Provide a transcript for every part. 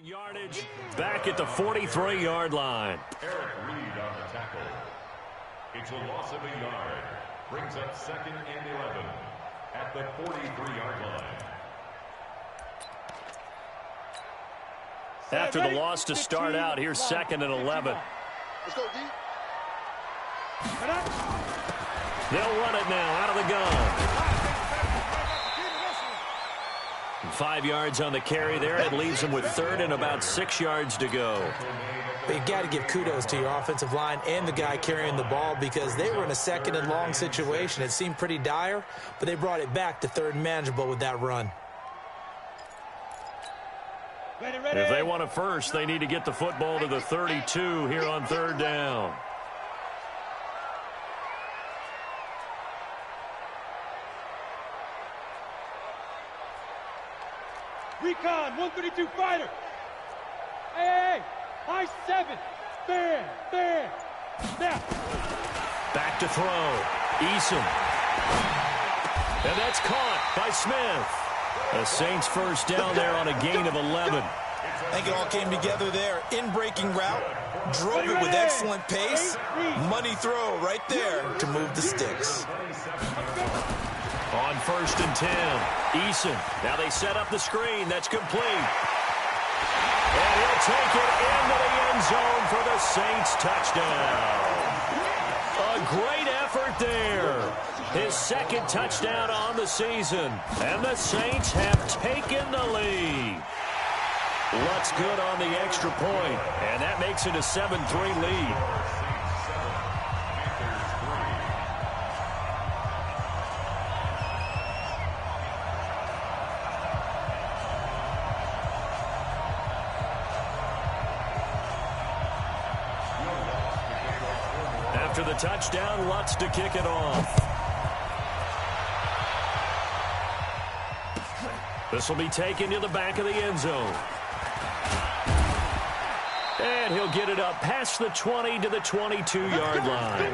Yardage back at the 43-yard line. Eric Reed on the tackle. It's a loss of a yard. Brings up 2nd and 11 at the 43-yard line. After the loss to start out, here's 2nd and 11. Let's go, D. They'll run it now out of the gun. 5 yards on the carry there. It leaves them with 3rd and about 6 yards to go. But you got to give kudos to your offensive line and the guy carrying the ball because they were in a 2nd and long situation. It seemed pretty dire, but they brought it back to 3rd and manageable with that run. If they want a first, they need to get the football to the 32 here on 3rd down. Recon, 132 fighter. Hey, high 7. Fair. Snap. Back to throw. Eason. And that's caught by Smith. The Saints first down there on a gain of 11. I think it all came together there. In-breaking route. Drove it with excellent pace. Money throw right there to move the sticks. On 1st and 10, Eason. Now they set up the screen. That's complete. And he'll take it into the end zone for the Saints touchdown. A great effort there. His 2nd touchdown on the season. And the Saints have taken the lead. Lutz good on the extra point. And that makes it a 7-3 lead. After the touchdown, Lutz to kick it off. This will be taken to the back of the end zone. And he'll get it up past the 20 to the 22-yard line.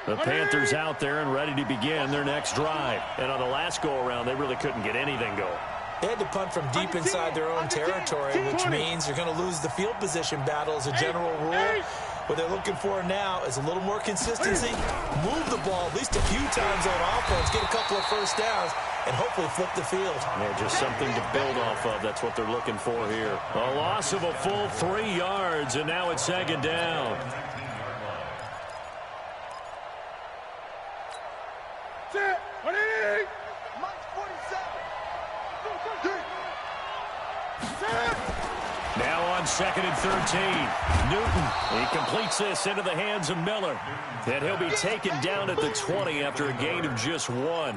The Panthers out there and ready to begin their next drive. And on the last go-around, they really couldn't get anything going. They had to punt from deep inside their own territory, which means you're going to lose the field position battle as a general rule. What they're looking for now is a little more consistency, move the ball at least a few times on offense, get a couple of first downs, and hopefully flip the field. Yeah, just something to build off of. That's what they're looking for here. A loss of a full 3 yards, and now it's 2nd down. Now on 2nd and 13. Newton, he completes this into the hands of Miller. And he'll be taken down at the 20 after a gain of just 1.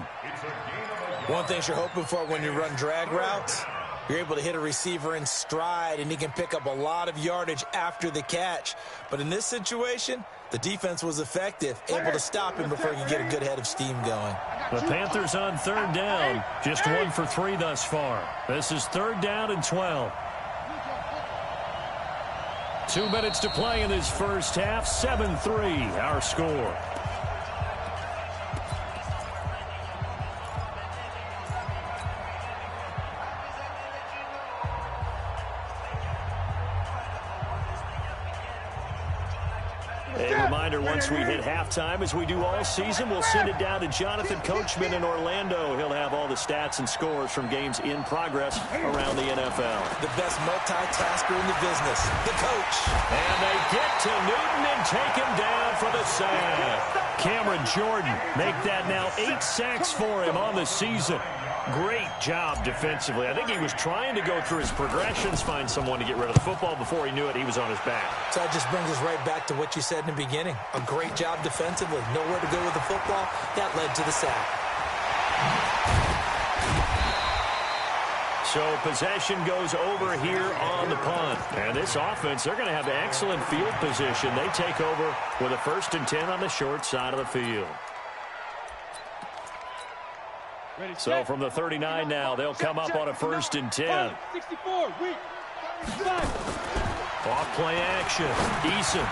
One thing you're hoping for when you run drag routes, you're able to hit a receiver in stride, and he can pick up a lot of yardage after the catch. But in this situation, the defense was effective, able to stop him before he could get a good head of steam going. The Panthers on 3rd down, just 1 for 3 thus far. This is 3rd down and 12. 2 minutes to play in this first half. 7-3, our score. A reminder, once we hit halftime, as we do all season, we'll send it down to Jonathan Coachman in Orlando. He'll have all the stats and scores from games in progress around the NFL. The best multitasker in the business, the coach. And they get to Newton and take him down for the sack. Cameron Jordan make that now 8 sacks for him on the season. Great job defensively. I think he was trying to go through his progressions, find someone to get rid of the football. Before he knew it, he was on his back. So that just brings us right back to what you said in the beginning. A great job defensively. Nowhere to go with the football. That led to the sack. So possession goes over here on the punt. And this offense, they're going to have excellent field position. They take over with a 1st and 10 on the short side of the field. So from the 39 now, they'll come up on a 1st and 10. 64, Off play action. Eason.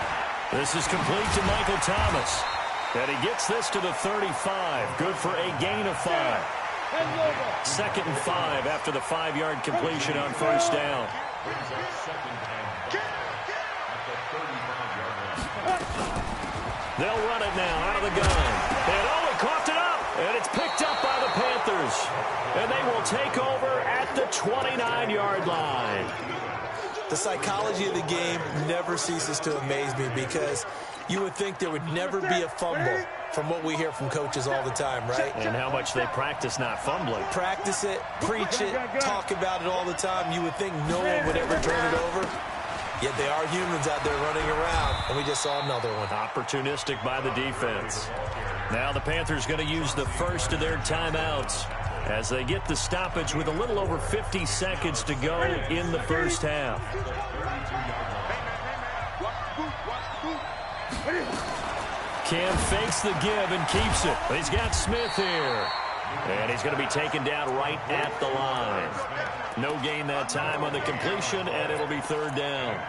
This is complete to Michael Thomas. And he gets this to the 35. Good for a gain of 5. 2nd and 5 after the 5-yard completion on first down. They'll run it now out of the gun. And he coughed it up. And it's picked up by the Panthers. And they will take over at the 29-yard line. The psychology of the game never ceases to amaze me because you would think there would never be a fumble from what we hear from coaches all the time, right? And how much they practice not fumbling. Practice it, preach it, talk about it all the time. You would think no one would ever turn it over. Yet they are humans out there running around, and we just saw another one. Opportunistic by the defense. Now the Panthers going to use the first of their timeouts as they get the stoppage with a little over 50 seconds to go in the first half. Cam fakes the give and keeps it. He's got Smith here. And he's going to be taken down right at the line. No gain that time on the completion, and it'll be 3rd down.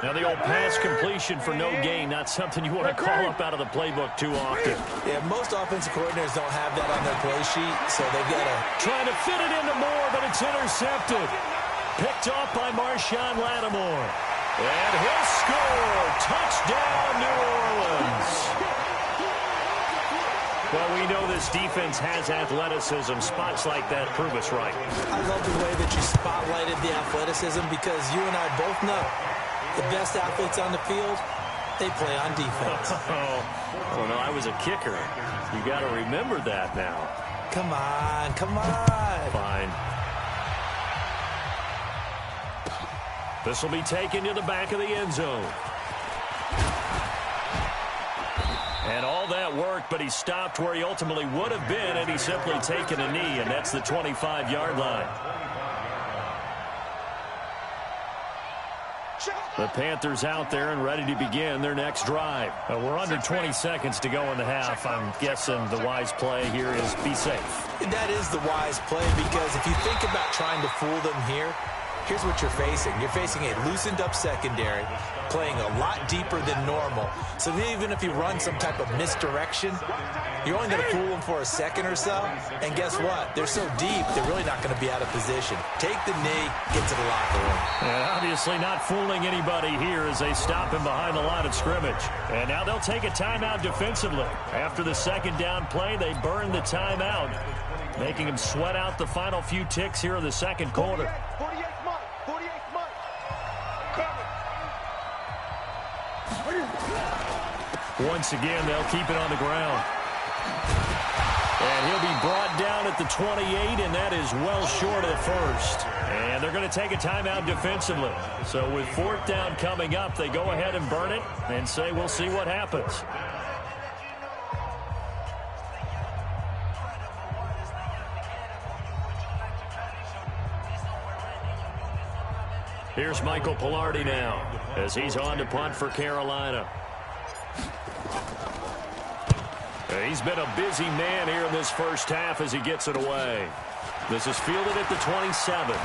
Now the old pass completion for no gain, not something you want to call up out of the playbook too often. Yeah, most offensive coordinators don't have that on their play sheet, so they've got to... Trying to fit it into Moore, but it's intercepted. Picked off by Marshawn Lattimore. And he'll score. Touchdown, New Orleans. Well, we know this defense has athleticism. Spots like that prove us right. I love the way that you spotlighted the athleticism because you and I both know the best athletes on the field, they play on defense. Oh, no, I was a kicker. You got to remember that now. Come on, come on. Fine. This will be taken to the back of the end zone. And all that worked, but he stopped where he ultimately would have been, and he's simply taken a knee, and that's the 25-yard line. The Panthers out there and ready to begin their next drive. We're under 20 seconds to go in the half. I'm guessing the wise play here is be safe. That is the wise play because if you think about trying to fool them here, here's what you're facing. You're facing a loosened-up secondary, playing a lot deeper than normal. So even if you run some type of misdirection, you're only going to fool them for a second or so. And guess what? They're so deep, they're really not going to be out of position. Take the knee, get to the locker room. And obviously not fooling anybody here as they stop him behind the line of scrimmage. And now they'll take a timeout defensively. After the 2nd down play, they burn the timeout, making him sweat out the final few ticks here in the 2nd quarter. Once again, they'll keep it on the ground. And he'll be brought down at the 28, and that is well short of the first. And they're going to take a timeout defensively. So with 4th down coming up, they go ahead and burn it and say we'll see what happens. Here's Michael Pilardi now as he's on to punt for Carolina. He's been a busy man here in this first half as he gets it away. This is fielded at the 27.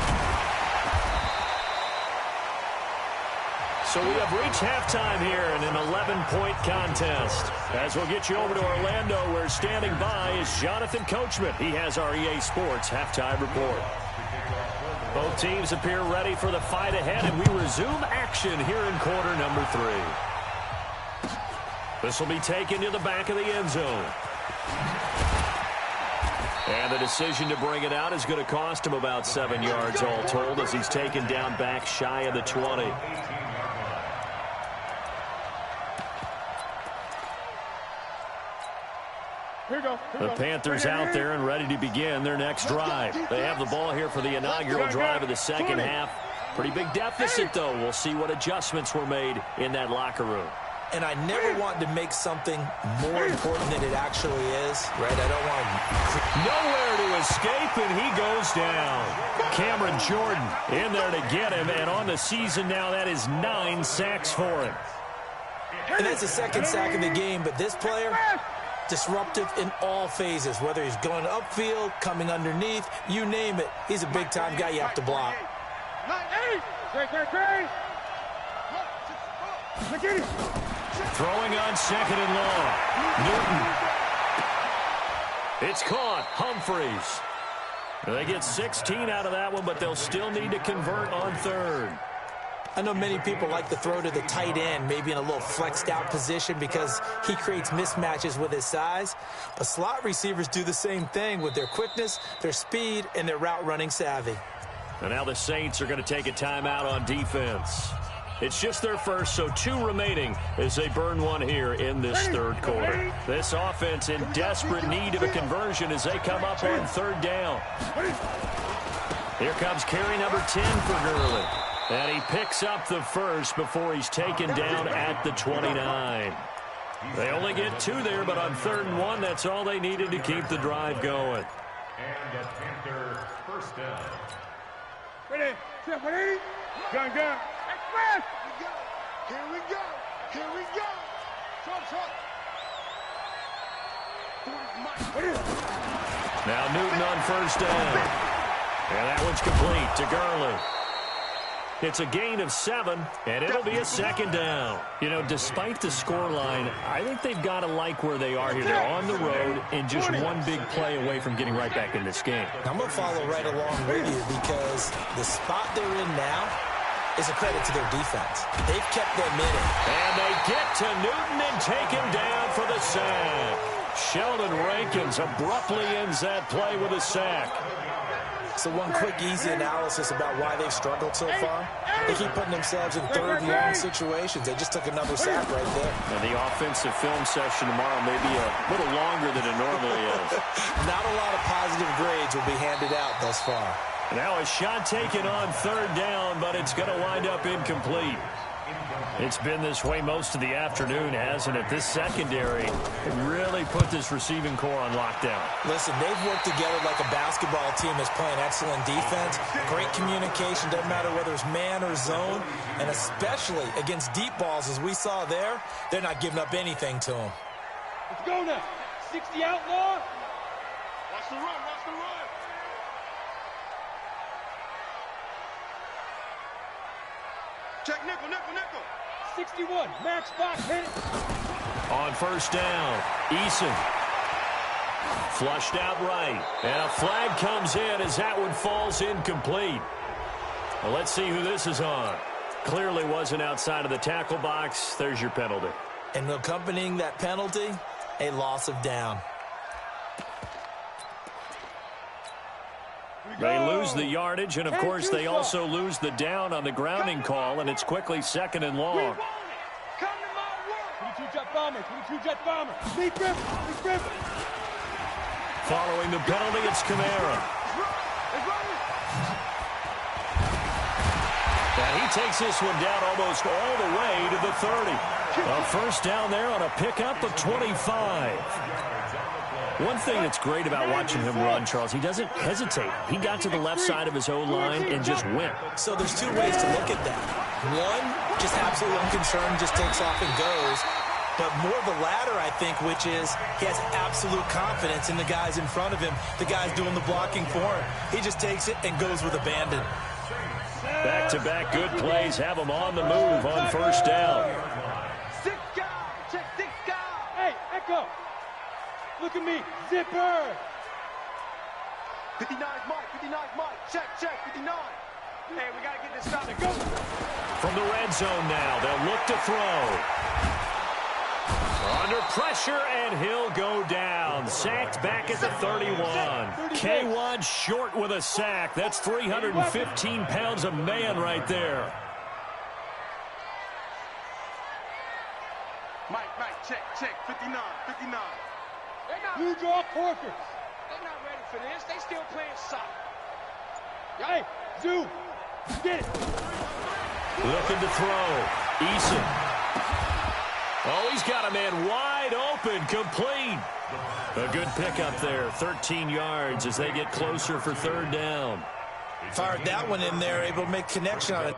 So we have reached halftime here in an 11-point contest. As we'll get you over to Orlando, where standing by is Jonathan Coachman. He has our EA Sports halftime report. Both teams appear ready for the fight ahead, and we resume action here in quarter number 3. This will be taken to the back of the end zone. And the decision to bring it out is going to cost him about 7 yards all told as he's taken down back shy of the 20. The Panthers out there and ready to begin their next drive. They have the ball here for the inaugural drive of the 2nd half. Pretty big deficit, though. We'll see what adjustments were made in that locker room. And I never want to make something more important than it actually is, right? I don't want to... Nowhere to escape, and he goes down. Cameron Jordan in there to get him, and on the season now, that is 9 sacks for him. And that's the 2nd sack of the game, but this player, disruptive in all phases, whether he's going upfield, coming underneath, you name it. He's a big-time guy you have to block. Throwing on second and long. Newton. It's caught. Humphreys. They get 16 out of that one, but they'll still need to convert on third. I know many people like to throw to the tight end, maybe in a little flexed out position because he creates mismatches with his size. But slot receivers do the same thing with their quickness, their speed, and their route running savvy. And now the Saints are going to take a timeout on defense. It's just their first, so 2 remaining as they burn one here in this third quarter. This offense in desperate need of a conversion as they come up on third down. Here comes carry number 10 for Gurley. And he picks up the first before he's taken down at the 29. They only get 2 there, but on 3rd and 1, that's all they needed to keep the drive going. And the Panther first down. Ready, ready, gun. Express! Here we go. Here we go. Trump. Now Newton on first down. And that one's complete to Gurley. It's a gain of 7, and it'll be a second down. You know, despite the scoreline, I think they've got to like where they are here. They're on the road and just one big play away from getting right back in this game. I'm going to follow right along with you because the spot they're in now is a credit to their defense. They've kept them in it. And they get to Newton and take him down for the sack. Sheldon Rankins abruptly ends that play with a sack. So one quick, easy analysis about why they've struggled so far. They keep putting themselves in 3rd and long situations. They just took another sack right there. And the offensive film session tomorrow may be a little longer than it normally is. Not a lot of positive grades will be handed out thus far. Now a shot taken on 3rd down, but it's going to wind up incomplete. It's been this way most of the afternoon, hasn't it? This secondary really put this receiving core on lockdown. Listen, they've worked together like a basketball team that's playing excellent defense. Great communication, doesn't matter whether it's man or zone. And especially against deep balls, as we saw there, they're not giving up anything to them. Let's go now. 60 outlaw. Watch the run. Check nickel. 61, max box, hit it. On first down, Eason. Flushed out right. And a flag comes in as that one falls incomplete. Well, let's see who this is on. Clearly wasn't outside of the tackle box. There's your penalty. And accompanying that penalty, a loss of down. They lose the yardage, and, of course, they also lose the down on the grounding call, and it's quickly 2nd and long. Come to my work. 22 jet bomber. Lee Griffin. Following the penalty, it's Kamara. And he takes this one down almost all the way to the 30. A first down there on a pickup of 25. One thing that's great about watching him run, Charles, he doesn't hesitate. He got to the left side of his O-line and just went. So there's 2 ways to look at that. One, just absolutely unconcerned, just takes off and goes. But more the latter, I think, which is he has absolute confidence in the guys in front of him, the guys doing the blocking for him. He just takes it and goes with abandon. Back-to-back good plays have him on the move on first down. 6 guys. Check 6 guys. Hey, Echo. Look at me. Zipper. 59 Mike. Check, 59. Hey, we got to get this started. Go. From the red zone now, they'll look to throw. Under pressure, and he'll go down. Sacked back at the 31. K1 short with a sack. That's 315 pounds of man right there. Mike, check, 59. Blue draw Corkers. They're not ready for this. They still playing soccer. Hey, Zoo. Get it. Looking to throw. Eason. Oh, he's got a man wide open, complete. A good pickup there, 13 yards as they get closer for 3rd down. Fired that one in there, able to make connection on it.